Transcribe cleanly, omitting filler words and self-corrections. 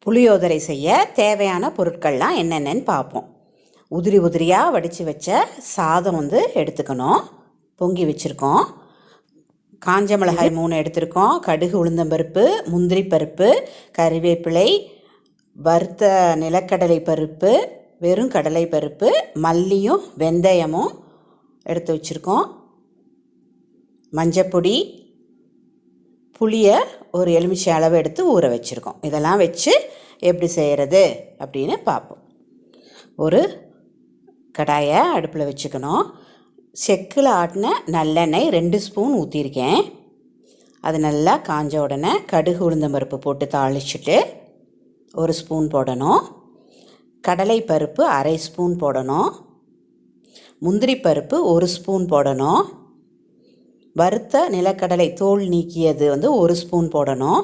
புளியோதரை செய்ய தேவையான பொருட்கள்லாம் என்னென்னு பார்ப்போம். உதிரி உதிரியாக வடித்து வச்ச சாதம் எடுத்துக்கணும். பொங்கி வச்சுருக்கோம். காஞ்ச மிளகாய் 3 எடுத்திருக்கோம். கடுகு, உளுந்தம்பருப்பு, முந்திரி பருப்பு, கறிவேப்பிலை, வறுத்த நிலக்கடலை பருப்பு, வெறும் கடலை பருப்பு, மல்லியும் வெந்தயமும் எடுத்து வச்சுருக்கோம். மஞ்சப்பொடி, புளியை ஒரு எலுமிச்சை அளவு எடுத்து ஊற வச்சுருக்கோம். இதெல்லாம் வச்சு எப்படி செய்கிறது அப்படின்னு பார்ப்போம். ஒரு கடாயை அடுப்பில் வச்சுக்கணும். செக்கில் ஆட்டின நல்லெண்ணெய் 2 ஸ்பூன் ஊற்றிருக்கேன். அது நல்லா காஞ்ச உடனே கடுகு, உளுந்தம்பருப்பு போட்டு தாளிச்சுட்டு 1 ஸ்பூன் போடணும். கடலை பருப்பு 1/2 ஸ்பூன் போடணும். முந்திரி பருப்பு 1 ஸ்பூன் போடணும். வறுத்த நிலக்கடலை தோல் நீக்கியது 1 ஸ்பூன் போடணும்.